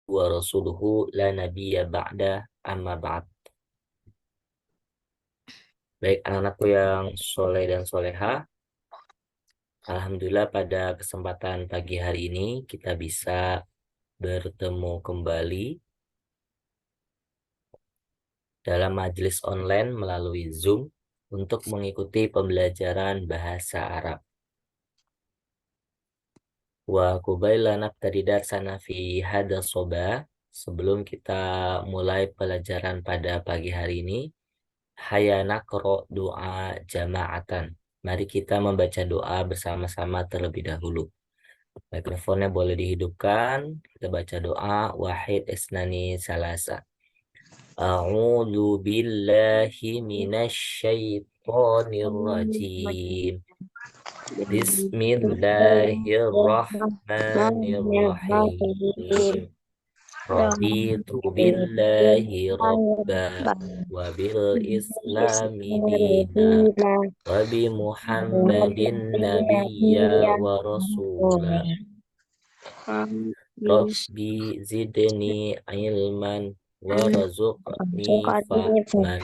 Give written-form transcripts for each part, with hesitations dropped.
wa rasuluhu la nabiyya ba'da amma ba'd. Baik anak-anakku yang soleh dan soleha, alhamdulillah pada kesempatan pagi hari ini kita bisa bertemu kembali dalam majelis online melalui Zoom untuk mengikuti pembelajaran bahasa Arab. Wa qubaila nabtadi darsana fi hadha soba, sebelum kita mulai pelajaran pada pagi hari ini, hayya naqra doa jama'atan. Mari kita membaca doa bersama-sama terlebih dahulu. Mikrofonnya boleh dihidupkan. Kita baca doa wahid isnani salasa. A'udzu billahi minasyaitonir rajim. Bismillahirrahmanirrahim. Raditu billahi rabba wa bil islami dina wa bi Muhammadin nabiyya wa rasula. Rabbi zidni ilman warzuqni fahman.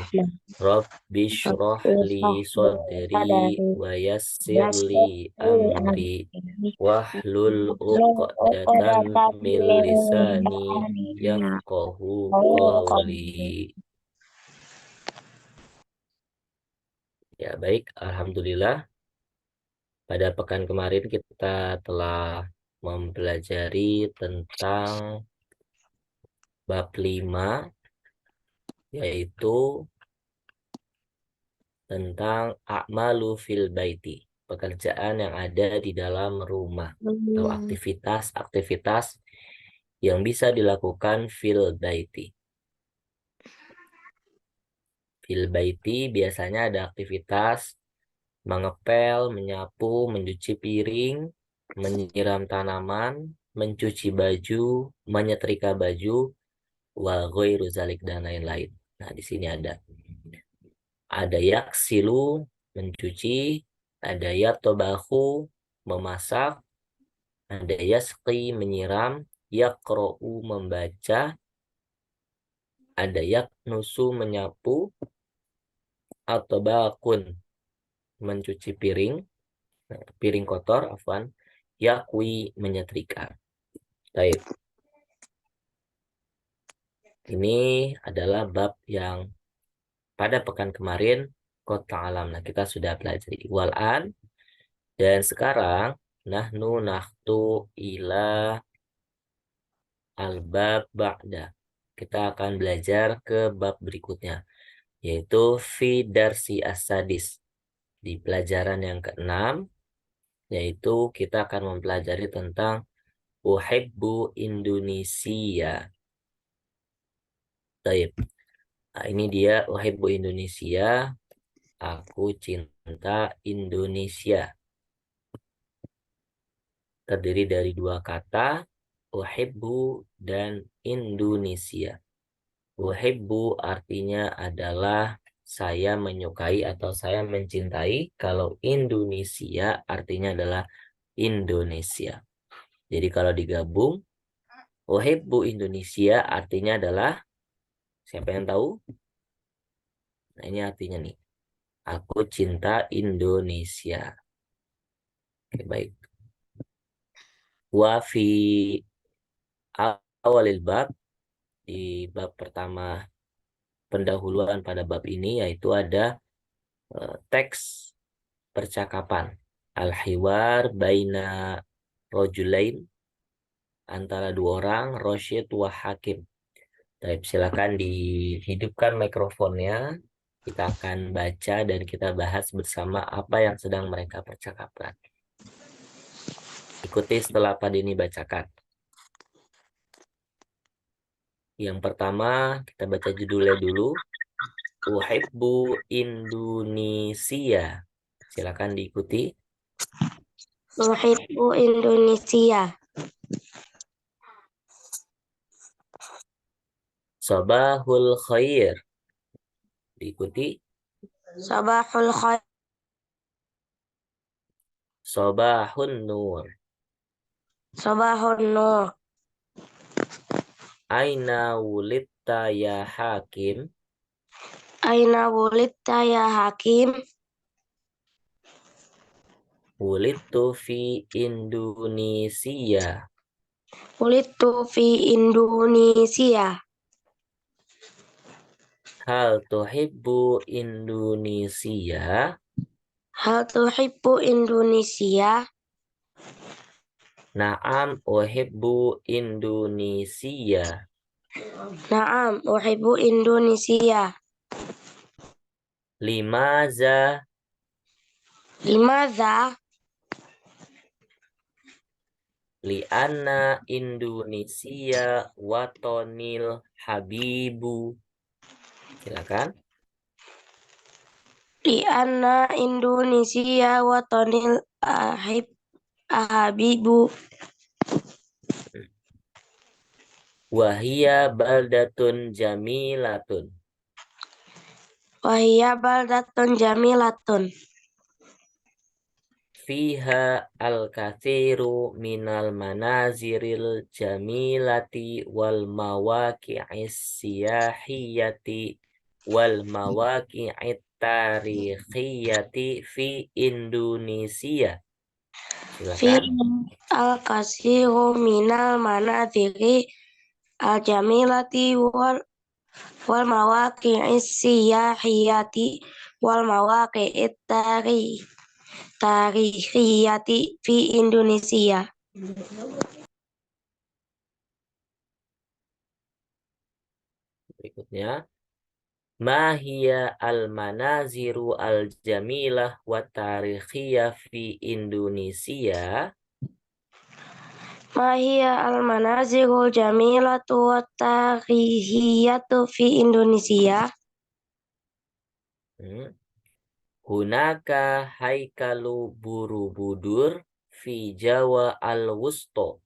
Rabbi shrah li sadri wa yassir li amri wahlul uqdatan min lisani yafqahu qawli. Ya baik, alhamdulillah pada pekan kemarin kita telah mempelajari tentang bab 5, yaitu tentang a'malu fil baiti, pekerjaan yang ada di dalam rumah atau aktivitas-aktivitas yang bisa dilakukan fil baiti. Fil baiti biasanya ada aktivitas mengepel, menyapu, mencuci piring, menyiram tanaman, mencuci baju, menyetrika baju, wa ghairu zalik dan lain-lain. Nah, di sini ada yaksilu, mencuci, ada yatobahu, memasak, ada yasqi, menyiram, yaqra'u, membaca, ada yaknusu, menyapu, atau bakun, mencuci piring, piring kotor, afwan, yakwi, menyetrika. Baik. Ini adalah bab yang pada pekan kemarin kota alam. Nah, kita sudah pelajari walan, dan sekarang nahnu nahtu ila al-bab ba'da. Kita akan belajar ke bab berikutnya, yaitu fi darsi as-sadis. Di pelajaran yang ke-6, yaitu kita akan mempelajari tentang uhibbu Indonesia. Baik. Nah, ini dia uhibbu Indonesia. Aku cinta Indonesia. Terdiri dari dua kata, uhibbu dan Indonesia. Uhibbu artinya adalah saya menyukai atau saya mencintai. Kalau Indonesia artinya adalah Indonesia. Jadi kalau digabung, uhibbu Indonesia artinya adalah, siapa yang tahu? Nah, ini artinya nih. Aku cinta Indonesia. Oke, baik. Wa fi awalil bab, di bab pertama pendahuluan pada bab ini, yaitu ada teks percakapan. Al-hiwar baina rojulain, antara dua orang, Rosyid wa Hakim. Baik, silakan dihidupkan mikrofonnya. Kita akan baca dan kita bahas bersama apa yang sedang mereka percakapkan. Ikuti setelah Pak Dini bacakan. Yang pertama, kita baca judulnya dulu. Uhibbu Indonesia. Silakan diikuti. Uhibbu Indonesia. Sabahul khair. Diikuti. Sabahul khair. Sabahun nur. Sabahun nur. Aina wulitta ya Hakim? Aina wulidta ya Hakim? Wulidtu fi Indonesia. Wulidtu fi Indonesia. Hal tuhibbu Indonesia? Hal tuhibbu Indonesia? Naam uhibbu Indonesia. Naam, uhibbu Indonesia. Limaza Limadza? li'anna Indonesia watonil habibu. Silakan. Lianna Indonesia watonil ahabibu. Wahia baldatun jamilatun. Wahia baldatun jamilatun. Fiha al-kathiru minal manaziril jamilati wal mawaqi'is siyahiyati wal mawaqi'it tarikhiyati fi Indonesia. Fi Silakan. al-kasiru minal manadhiri al-jamilati wal mawaqi'is siyahiyati wal mawaqi'it tarikhiyati fi Indonesia. Berikutnya. Mahia al-manaziru al-jamilah wa tarikhiyah fi Indonesia. Mahia al-manazirul jamilatu wat tarihiyatu fi Indonesia. Hmm. Hunaka haikalu Borobudur fi Jawa al-Wusto.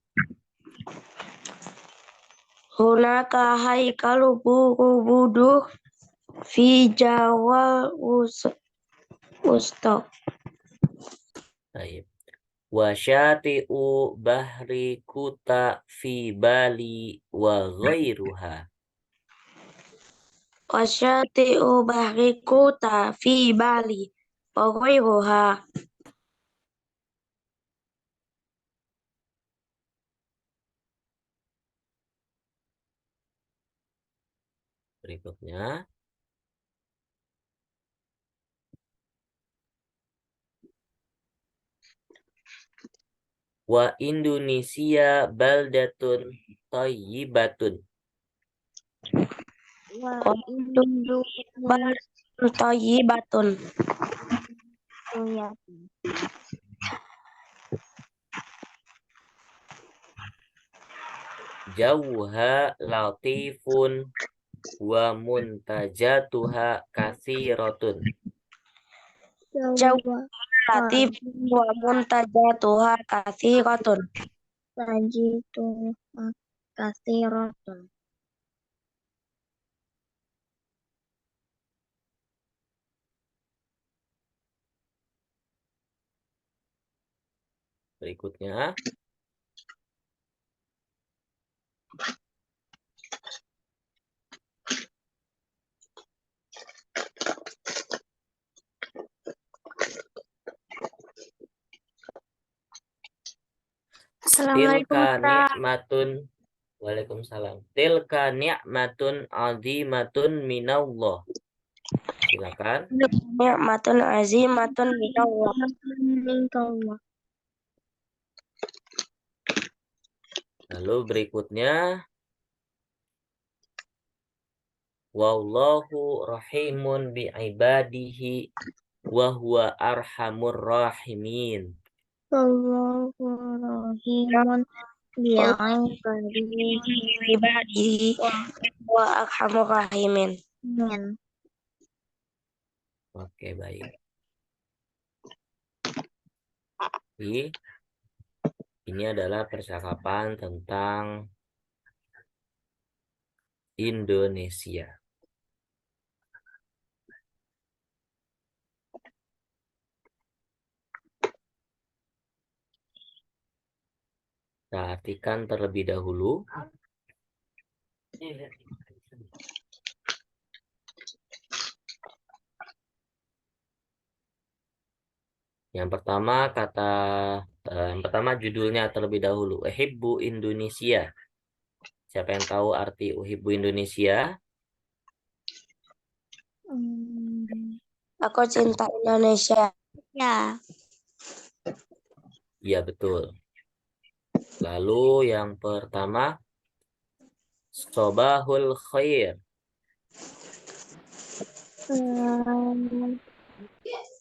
Hunaka haikalu Borobudur fi Jawal Wusto. Baik. Wa syati'u bahri kuta fi Bali wa ghairuha. Wasyati'u bahri Kuta fi Bali wa ghairuha. Berikutnya. Wa Indonesia baldatun thayyibatun. Wa Indonesia thayyibatun. Jauha latifun wa muntajatuha katsiratun. Jauh latif wa muntajatuha katsiratun. Tajituha katsiratun. Berikutnya. Assalamualaikum Tilka Ustaz. ni'matun. Waalaikumsalam. Tilka ni'matun azimatun minallah. Silakan. Ni'matun azimatun minallah. Lalu berikutnya. Wallahu rahimun bi'ibadihi wa huwa arhamur rahimin. Wallahu rahimun bi'ibadihi wa arhamur rahimin. Oke, baik. Jadi, ini adalah percakapan tentang Indonesia. Perhatikan terlebih dahulu Yang pertama judulnya terlebih dahulu. Uhibbu Indonesia. Siapa yang tahu arti Uhibbu Indonesia? Aku cinta Indonesia. Ya. Iya, betul. Lalu yang pertama, Sobahul Khair.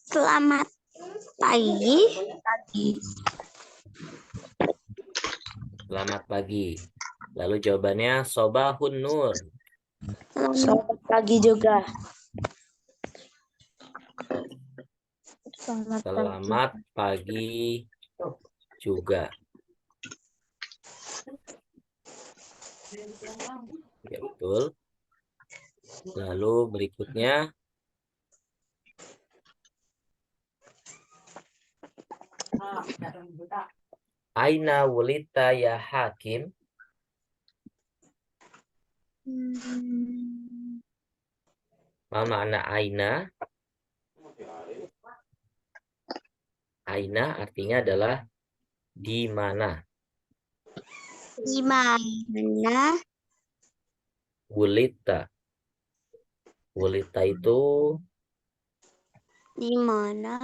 Selamat pagi. Selamat pagi. Lalu jawabannya Sobahun Nur. Selamat pagi juga. Selamat pagi juga. Ya, betul. Lalu berikutnya, Aina wulita ya Hakim. Apa makna Aina? Aina artinya adalah di mana. Di mana? Wulita. Wulita itu Di mana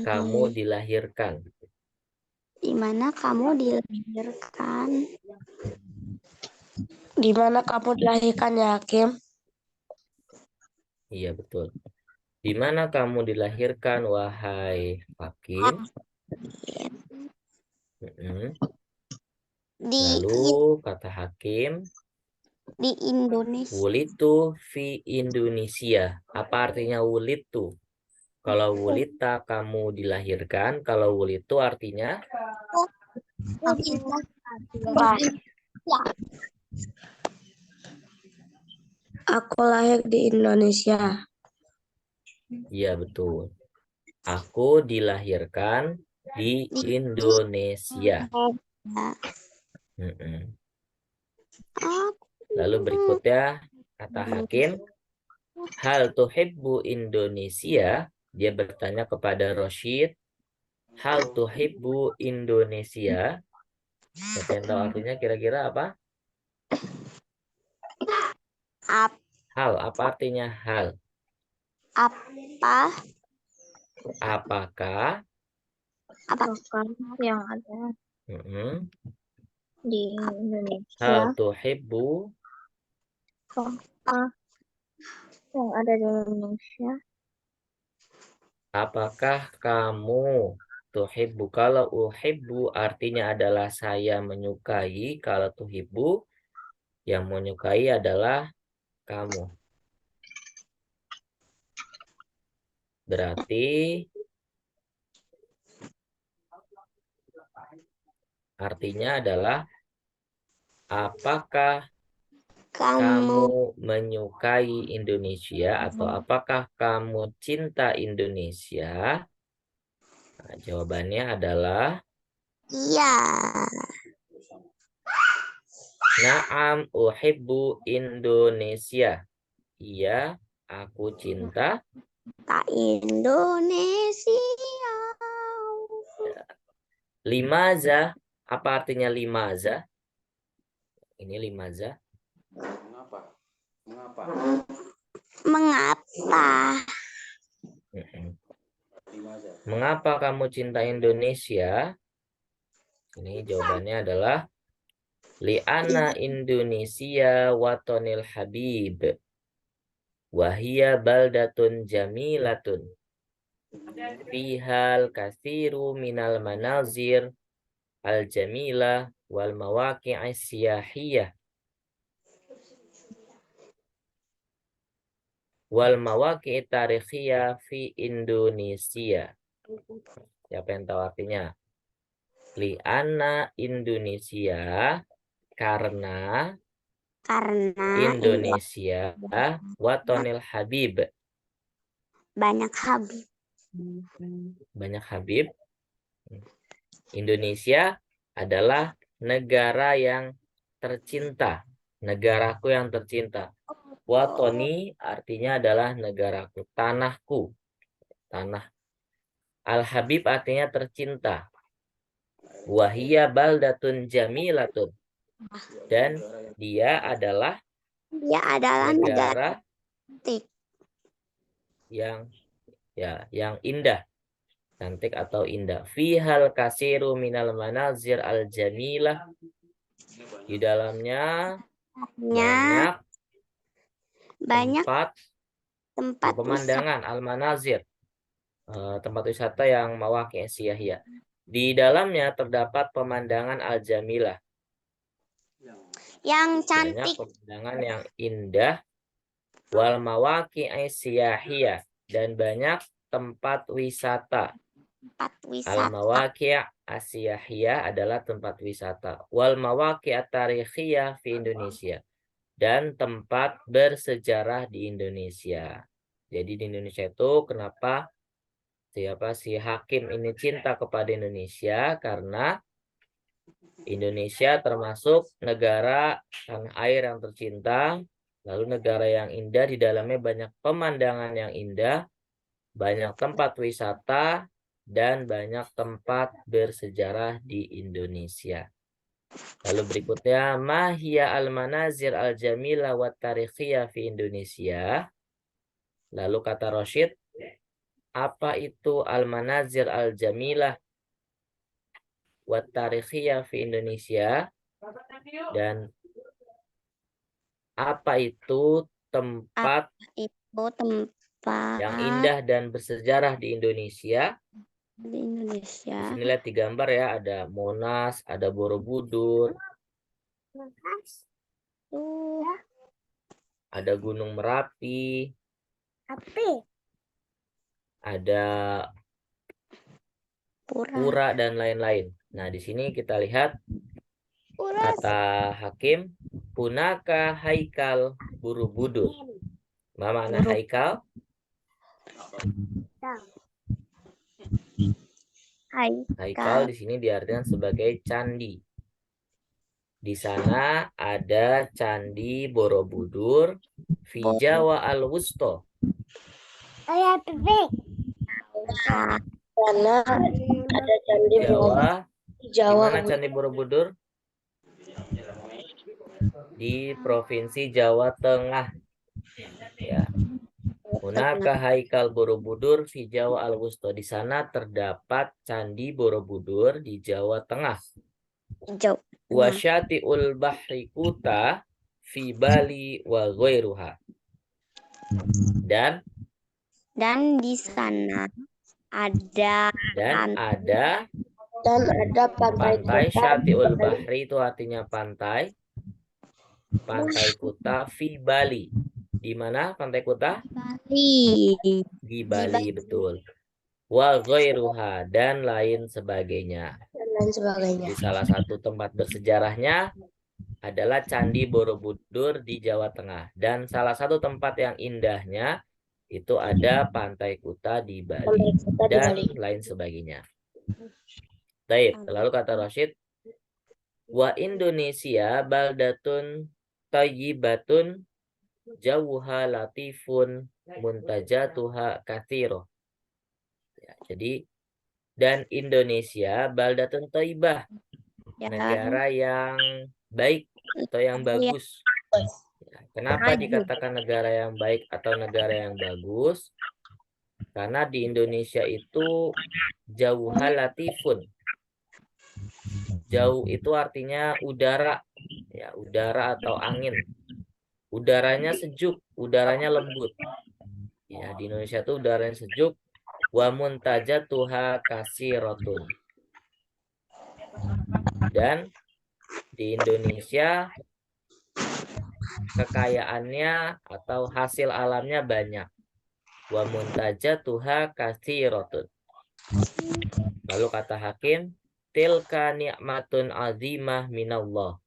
kamu dilahirkan. Di mana kamu dilahirkan? Di mana kamu dilahirkan ya, Hakim? Iya, betul. Di mana kamu dilahirkan, wahai Hakim? Mm-mm. Di Lalu kata Hakim, di Indonesia. wulitu fi Indonesia. Apa artinya wulitu? Kalau wulita kamu dilahirkan, kalau wulitu artinya Aku lahir di Indonesia. iya, betul. Aku dilahirkan di Indonesia. Mm-mm. Lalu berikutnya kata Hakim, hal tuhibbu Indonesia. Dia bertanya kepada Roshid, hal tuhibbu Indonesia. Siapa yang tahu artinya kira-kira apa? Hal, apa artinya hal? Apa Apakah yang ada mm-mm, di Indonesia? hal tuhibbu Apa yang ada di Indonesia? apakah kamu tuhibbu? Kalau uhibbu artinya adalah saya menyukai. Kalau tuhibbu yang menyukai adalah kamu. Berarti artinya adalah apakah Kamu kamu menyukai Indonesia atau apakah kamu cinta Indonesia? Nah, jawabannya adalah iya. Naam uhibbu Indonesia. Iya, aku cinta. Tak Indonesia. Limaza, apa artinya limaza? Ini limaza. Mengapa? Mm-mm. Mengapa kamu cinta Indonesia? Ini jawabannya adalah li'ana Indonesia watonil habib. Wahia baldatun jamilatun. Fihal kathiru minal manazir al-jamilah wal mawaqi'is siyahiyah. Wal mawaqi'it tarikhiyah fi Indonesia. Siapa yang tahu artinya? Li'ana Indonesia, karena Indonesia watonil habib. Banyak habib. Banyak habib. Indonesia adalah negara yang tercinta. negaraku yang tercinta. Watoni artinya adalah negaraku, tanahku, tanah. Al-Habib artinya tercinta. Wahia baldatun jamilatun. Dan dia adalah negara cantik. yang indah, cantik atau indah. Fihal kasiru minal manazir al-jamilah. Di dalamnya banyak tempat pemandangan al-manazir, tempat wisata yang mawaqi' siyahiyah. Di dalamnya terdapat pemandangan al-jamilah, yang banyak cantik. pemandangan yang indah, wal mawaqi' siyahiyah, dan banyak tempat wisata. Al-mawaqi' as-siyahiyah adalah tempat wisata. Wal mawaqi' at-tarikhiyah fi Indonesia, dan tempat bersejarah di Indonesia. Jadi di Indonesia itu kenapa si Hakim ini cinta kepada Indonesia? Karena Indonesia termasuk negara tanah air yang tercinta, lalu negara yang indah, di dalamnya banyak pemandangan yang indah, banyak tempat wisata, dan banyak tempat bersejarah di Indonesia. Lalu berikutnya, Mahia al-manazir al-jamila wa tarikhiyah fi Indonesia. Lalu kata Rosyid, apa itu al-manazir al-jamilah wa tarikhiyah fi Indonesia? Dan apa itu tempat yang indah dan bersejarah di Indonesia? Di sini lihat di gambar ya, ada Monas, ada Borobudur, ada Gunung Merapi, ada Pura dan lain-lain. Nah, di sini kita lihat kata Hakim, punaka haikal Borobudur. Apa makna haikal? Haikal di sini diartikan sebagai candi. Di sana ada Candi Borobudur, fi Jawa al-Wusto. Karena ada candi Jawa. Di Jawa. mana Candi Borobudur? Di Provinsi Jawa Tengah. Ya. Hunaka haikal Borobudur fi Jawa al-Wusto. Di sana terdapat Candi Borobudur di Jawa Tengah. Wasyati'ul bahri kuta fi Bali wa ghairuha. Dan di sana ada pantai Syati'ul Bahri, itu artinya pantai kuta fi Bali. Di mana pantai kuta? Di Bali, betul. Wa ghairuha, dan lain sebagainya. Di salah satu tempat bersejarahnya adalah Candi Borobudur di Jawa Tengah. Dan salah satu tempat yang indahnya itu ada pantai kuta di Bali dan lain sebagainya. Baik, lalu kata Rosyid, wa Indonesia baldatun thayyibatun jawuha latifun muntajatuha katsiro. Ya, jadi dan Indonesia baldatun thayyibah, negara yang baik atau yang bagus. Ya, kenapa dikatakan negara yang baik atau negara yang bagus? Karena di Indonesia itu jawuha latifun. Jauh itu artinya udara, ya, udara atau angin. Udaranya sejuk, udaranya lembut. Ya, di Indonesia itu udaranya sejuk. Wa muntajatuha kasirotun. Dan di Indonesia kekayaannya atau hasil alamnya banyak. Wa muntajatuha kasirotun. Lalu kata Hakim, tilka ni'matun azimah minallah.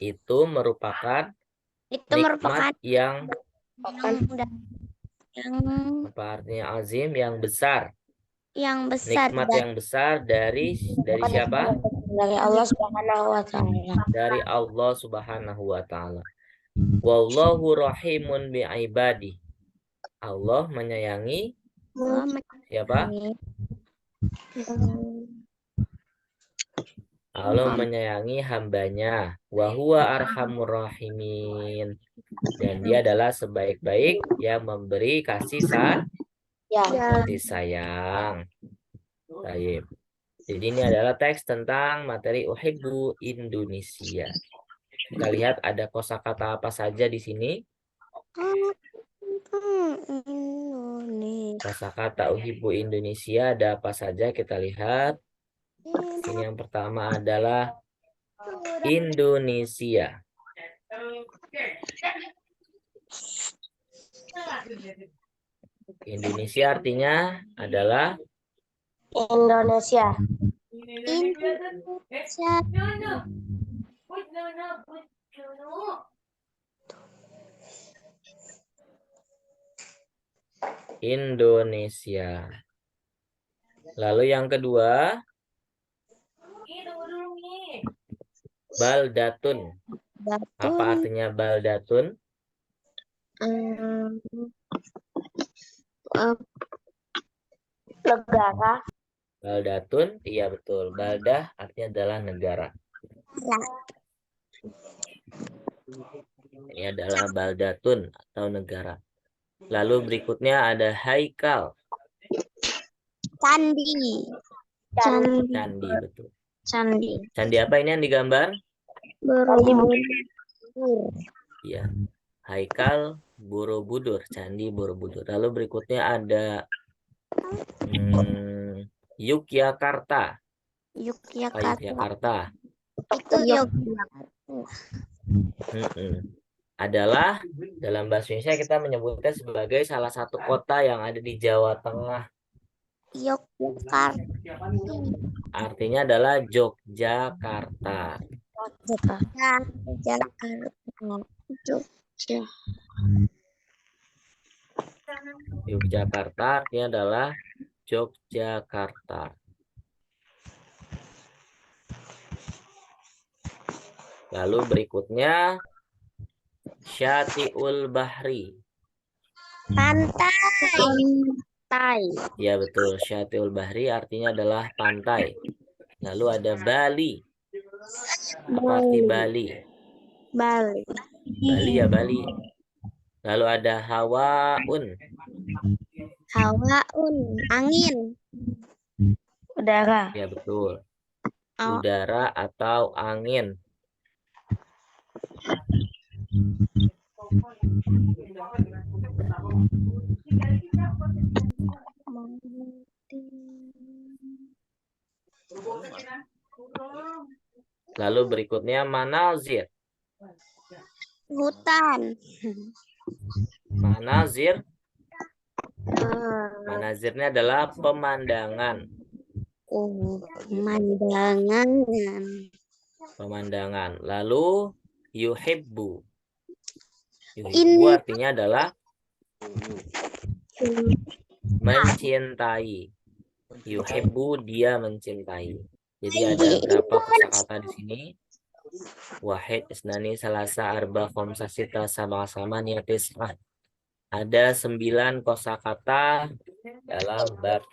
Itu merupakan nikmat yang apa artinya azim, yang besar. Nikmat yang besar dari siapa? Dari Allah Subhanahu wa Ta'ala. Dari Allah Subhanahu wa Ta'ala. Wallahu rahimun bi'ibadi. Allah menyayangi siapa? Allah menyayangi hambanya. Wa huwa arhamur rahimin. Dan dia adalah sebaik-baik yang memberi kasih sayang. Baik. Jadi ini adalah teks tentang materi Uhibbu Indonesia. Kita lihat ada kosakata apa saja di sini. Kosakata Uhibbu Indonesia ada apa saja, kita lihat. Ini yang pertama adalah Indonesia. Indonesia artinya adalah Indonesia. Indonesia. Lalu yang kedua, baldatun. Apa artinya baldatun? Negara. Baldatun, iya betul. Baldah artinya adalah negara. Ini adalah baldatun atau negara. Lalu berikutnya ada haikal. Candi. Candi, betul. Candi. Candi apa ini yang digambar? Borobudur. Ya, haikal Borobudur, Candi Borobudur. Lalu berikutnya ada Yogyakarta. Yogyakarta. Itu Yogyakarta. Adalah dalam bahasa Indonesia kita menyebutnya sebagai salah satu kota yang ada di Jawa Tengah. Yogyakarta. Artinya adalah Yogyakarta. Yogyakarta artinya adalah Yogyakarta. Lalu berikutnya Syati'ul Bahri. Pantai. Ya betul, Syati'ul Bahri artinya adalah pantai. Lalu ada Bali. Apa arti Bali? Bali. Bali ya Bali. Lalu ada Hawaun. Hawaun, angin. Udara. Ya betul. Udara atau angin. Lalu berikutnya manazir. Hutan. Manazir. Manazirnya adalah pemandangan. Pemandangan. Pemandangan. Lalu yuhibbu. Yuhibbu artinya adalah mencintai. Yuhibbu dia mencintai. Jadi ada berapa kosakata di sini? Wahid, isnani, salasa, arba, khamsah, sita, sab'a, samaniyah, tis'ah. Ada 9 kosakata dalam bab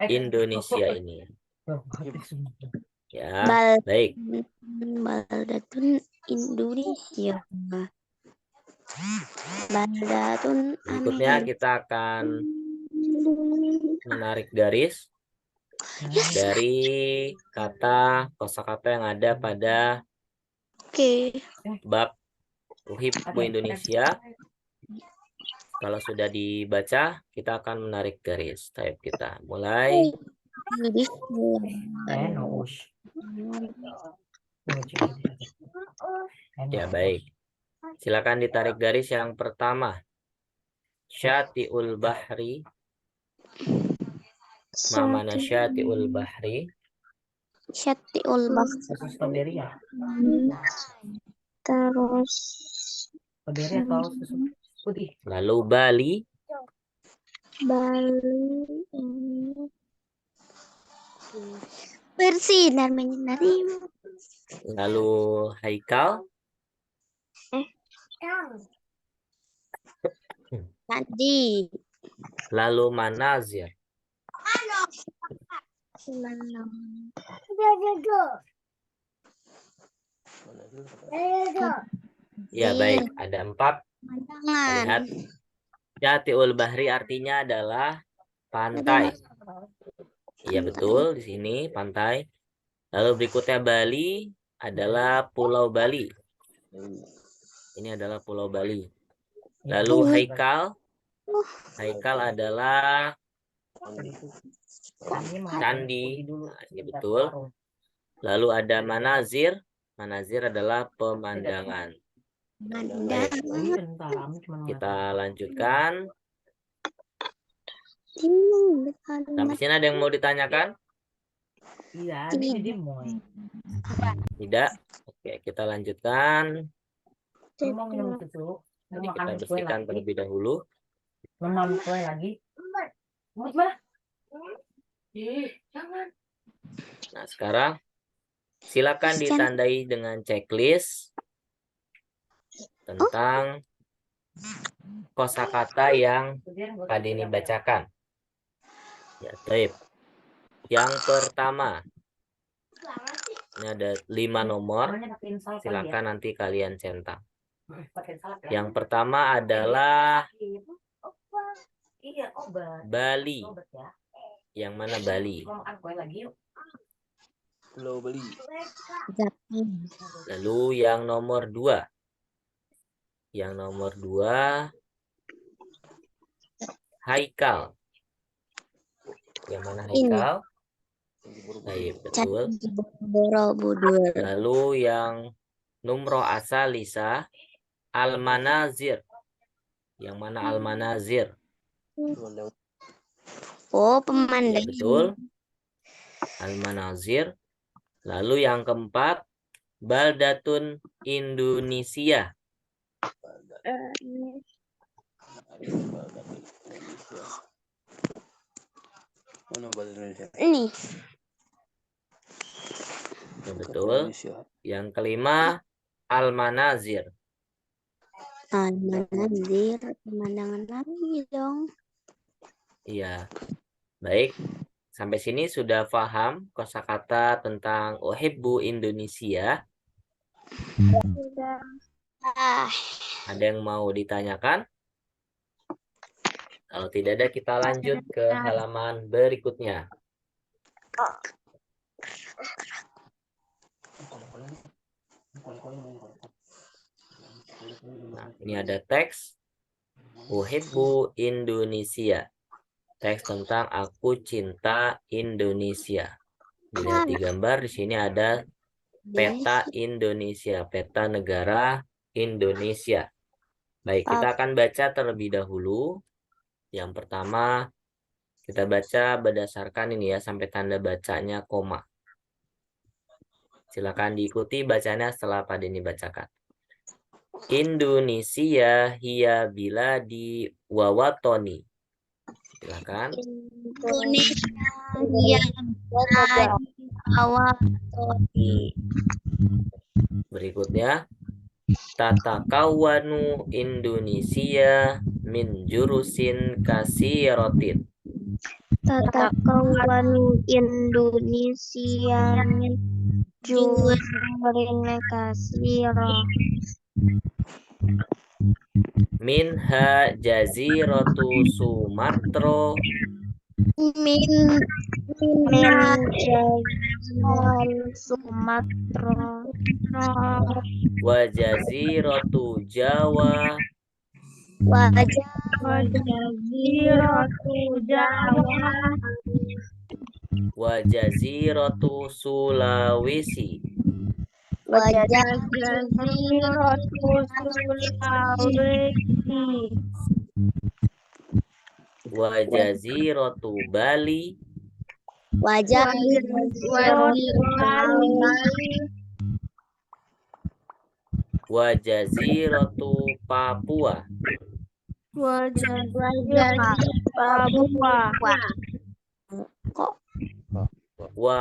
Indonesia ini. Ya, baik. Baldatun Indonesia. Baldatun Berikutnya kita akan menarik garis dari kata kosakata yang ada pada bab Uhibbu Indonesia. Kalau sudah dibaca, kita akan menarik garis. Type kita mulai. Ya, baik. Silakan ditarik garis yang pertama. Syati'ul Bahri. Mana Syati'ul Bahri? Syati'ul Bahri. Terus lalu Bali. Bali. Bersinar menyinari. Lalu haikal. Tadi. Lalu manazir. Ya baik, ada 4. Lihat. Jatiul bahri artinya adalah pantai. Iya betul, di sini pantai. Lalu berikutnya Bali adalah Pulau Bali. Ini adalah Pulau Bali. Lalu haikal. Haikal adalah candi. Nah, ini betul. Lalu ada manazir. Manazir adalah pemandangan. Baik. Kita lanjutkan. Sampai sini ada yang mau ditanyakan? Iya, ini Demoy. Tidak. Oke, kita lanjutkan. Mau minum susu? Jadi kita bersihkan terlebih dahulu. Mau kue lagi? Mau mana? Jangan. Nah, sekarang silakan ditandai dengan checklist tentang kosakata yang Pak Denny bacakan. Ya, baik. Yang pertama, ini ada 5 nomor. Silakan nanti kalian centang. Yang pertama adalah Bali. Yang mana Bali? Pulau Bali. Lalu yang nomor 2. Yang nomor 2 haikal. Yang mana haikal? Baik, betul. Borobudur. Lalu yang numro asal Lisa al-manazir. Yang mana al-manazir? Oh, Ya, pemandangan. betul. Al-manazir. Lalu yang keempat baldatun Indonesia. Mana Bali Indonesia? Ini. Ya, betul. Yang kelima al-manazir. Manazir, pemandangan lagi dong. Iya. Baik. Sampai sini sudah paham kosakata tentang uhibbu Indonesia? Ah, Ada yang mau ditanyakan? Kalau tidak ada, kita lanjut ke halaman berikutnya. Nah, ini ada teks uhibbu Indonesia. Teks tentang aku cinta Indonesia. Dilihat di gambar, di sini ada peta Indonesia, peta negara Indonesia. Baik, kita akan baca terlebih dahulu. Yang pertama, kita baca berdasarkan ini ya, sampai tanda bacanya koma. Silakan diikuti bacanya setelah Pak Denny bacakan. Indonesia hiya biladi wawatoni. Silakan. Indonesia awatoni. Berikutnya, tatakawanu Indonesia min jurusin kasiratin. Tatakawanu Indonesia min jurin kasiro. Minha jaziratu Sumatera Min Sumatera. wa jaziratu Jawa Wajah Jawa. wa jaziratu Sulawesi. Wajah Sulawesi. Wa jaziratu Bali Wajah wa jaziratu Papua Papua. wa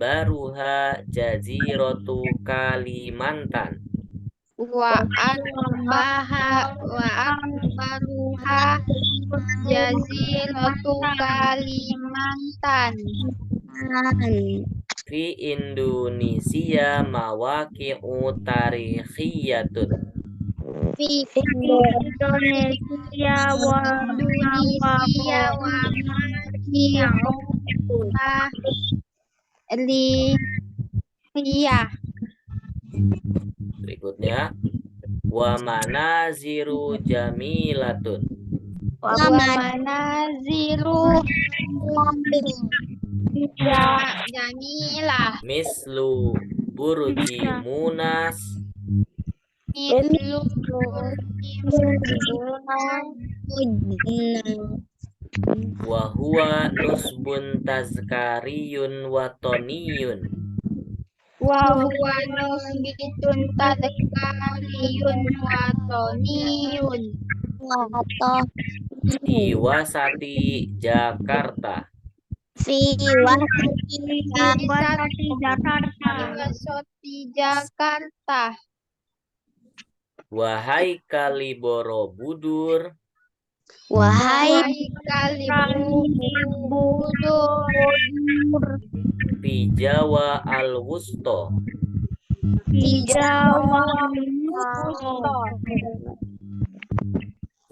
akbaruha jaziratu Kalimantan. wa akbaruha jaziratu Kalimantan. Fi Indonesia mawaqi'u tarikhiyatun. Fi Indonesia wa Liyah. Berikutnya, wa manaziru jamilatun. Wa manaziru jamilah. Mislu burji munas wa huwa nusbun tazkariyun watoniyun. Wa huwa nusbitun tadkariyun watoniyun. Di wasati Jakarta. Fi wasati Jakarta. Wahai kali Borobudur. Wahai Kalibudur. Fi Jawa al-Wusto. Di Jawa.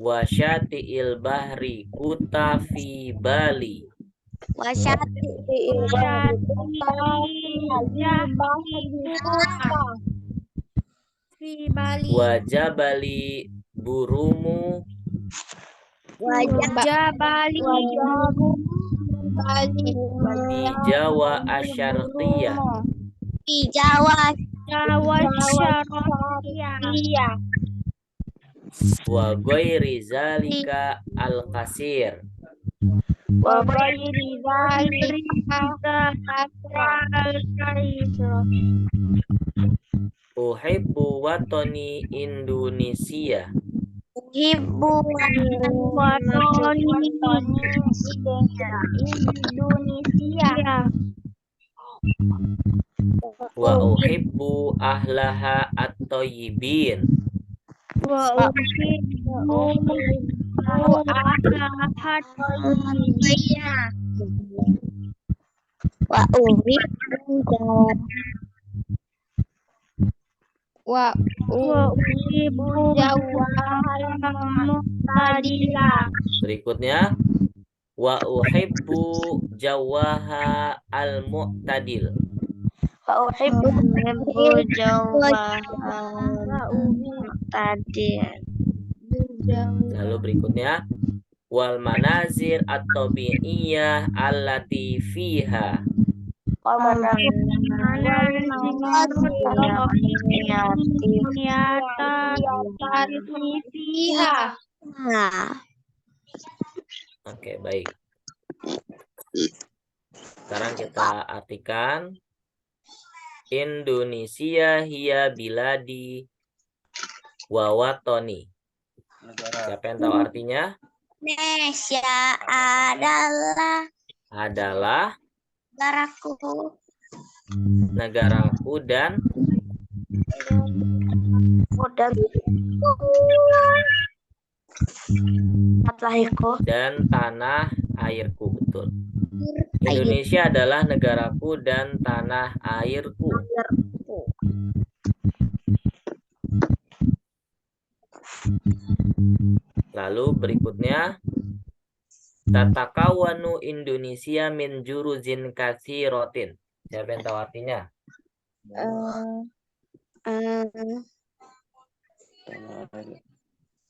Wa syati'il bahri kuta fi Bali. Wasyati fi Bali. Wa jabali burumu Wajah Bali. di Jawa asyarqiyah. Di Jawa Syarqiyah. Wa ghairi zalika al-kasir. Wa ghairi dzalika Uhibbu watani Indonesia. Uhibbu watani Indonesia. Wa uhibbu ahlaha at-thayyibin. Wa uhibbu wa uhibbu jawahal mu'tadila. Berikutnya, wa uhibbu jawaha al-mu'tadil. Wa uhibbu jawahal mu'tadil. Lalu berikutnya, wal manazir at-tabi'iyyah allati fiha. Oke, baik. Sekarang kita artikan. Indonesia hiya biladi wa watoni. Siapa yang tahu artinya? Indonesia adalah negaraku. Negaraku dan tanah airku. Betul. Indonesia adalah negaraku dan tanah airku. Lalu berikutnya, tatakawanu Indonesia min juruzin katsirotin. Siapa yang tahu artinya?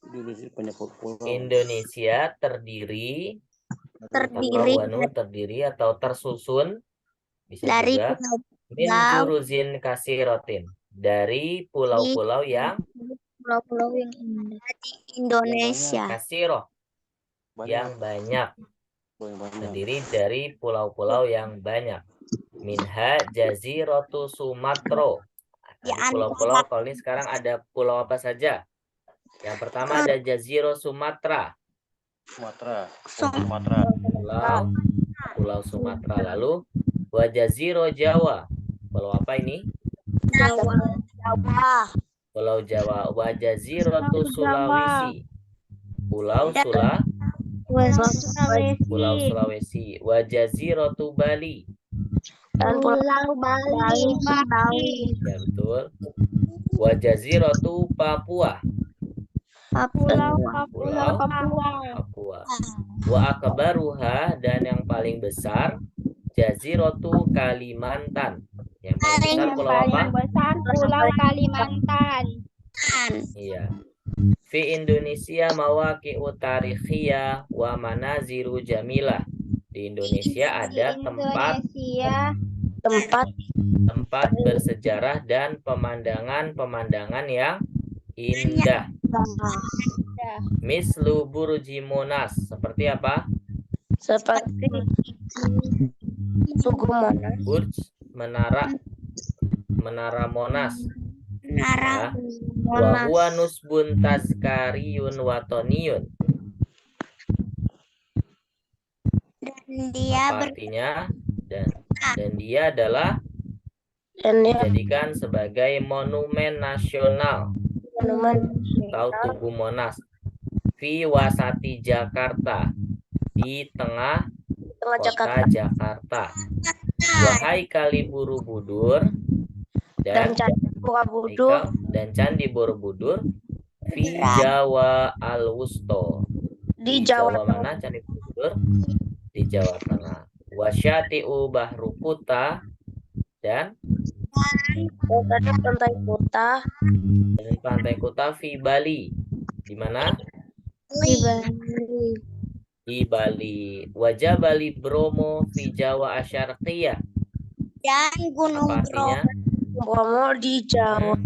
Indonesia banyak pulau. Indonesia terdiri atau tersusun, bisa dari juga min juruzin katsirotin, dari pulau-pulau yang ada di Indonesia. katsiro, yang banyak. Terdiri dari pulau-pulau yang banyak. Minha jaziratu Sumatera. Pulau-pulau, kalau ini sekarang ada pulau apa saja? Yang pertama ada Jazirah Sumatera. Sumatera. Pulau Sumatera. Lalu Wa jaziro Jawa. Pulau apa ini? Jawa. Pulau Jawa. Wa jaziratu Sulawesi. Pulau Pulau Sulawesi. Wa jaziratu Bali. Pulau Bali. Ya betul. Wa jaziratu Papua. Pulau Papua. Wa akbaruha, dan yang paling besar jaziratu Kalimantan. Yang paling besar pulau apa? Pulau Kalimantan. Iya. Fi Indonesia mawaqi'u tarikhiyah wa manaziru jamilah. Di Indonesia ada tempat bersejarah dan pemandangan yang indah. Mislu Burji Monas. Seperti apa? Seperti Tugu Monas. Burj, Menara Monas. Menara Wa huwa nusbun tazkariyun watoniyun. Dan dia Apa artinya? Dan dia adalah dijadikan sebagai monumen nasional atau Tugu Monas. Fi wasati Jakarta. Di tengah kota Jakarta. Wahai Kali Borobudur dan Candi Borobudur fi Jawa Al-Wusto. Di Jawa mana Candi Borobudur? Di Jawa Tengah. Wasyati'u Bahru Kuta, dan Pantai Kuta fi Bali. Di mana? Di Bali. Wajah Bali Bromo fi Jawa Asyarqiyah. dan Gunung Apa artinya? Bromo di Jawa.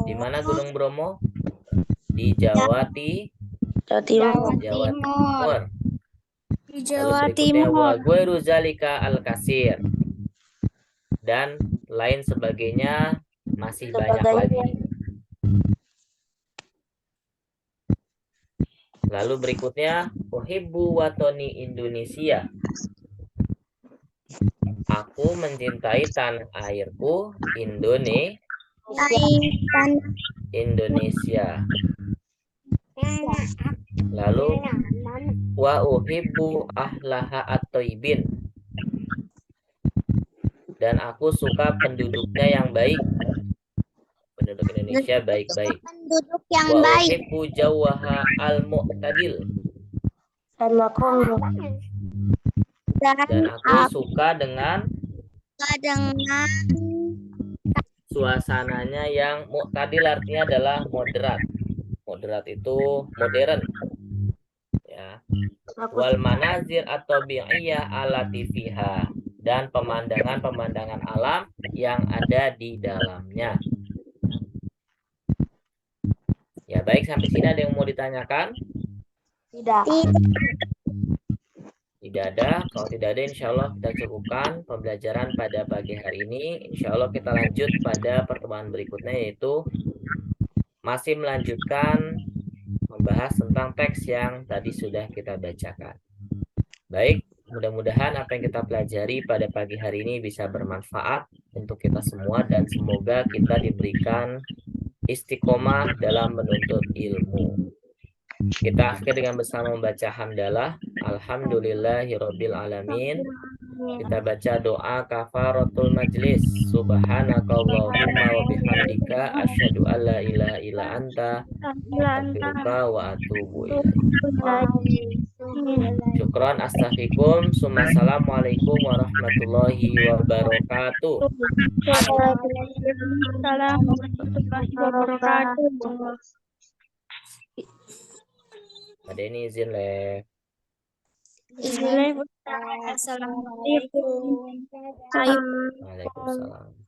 Di mana Gunung Bromo? Di Jawa Timur. Timur. Di Lalu berikutnya wa ghairu zalika al-kasir. Dan lain sebagainya masih banyak lagi. Lalu berikutnya uhibbu watoni Indonesia. Aku mencintai tanah airku Indonesia. Lalu wa uhibbu ahlaha at-thayyibin. Dan aku suka penduduknya yang baik. Penduduk Indonesia baik-baik. Penduduk yang Wa baik. uhibbu jawaha al-mu'tadil. Dan aku suka dengan suasananya yang mu'tadil, artinya adalah moderat. Moderat itu modern. Ya. Wal manazir atau bi'iyah alati fiha, dan pemandangan-pemandangan alam yang ada di dalamnya. Ya, baik, sampai sini ada yang mau ditanyakan? Tidak. Tidak ada. Kalau tidak ada, insya Allah kita cukupkan pembelajaran pada pagi hari ini. Insya Allah kita lanjut pada pertemuan berikutnya, yaitu masih melanjutkan membahas tentang teks yang tadi sudah kita bacakan. Baik, mudah-mudahan apa yang kita pelajari pada pagi hari ini bisa bermanfaat untuk kita semua, dan semoga kita diberikan istiqomah dalam menuntut ilmu. Kita akhir dengan bersama membaca hamdalah. Alhamdulillahirabbil alamin. Kita baca doa kafaratul majlis. Subhanakallahumma wa bihamdika asyhadu an la ilaha illa anta astaghfiruka wa atubu ilaik. Syukran, astaghfirukum. Assalamualaikum warahmatullahi wabarakatuh. Waalaikumsalam warahmatullahi wabarakatuh. Ada ini izin le. Assalamualaikum. Waalaikumsalam.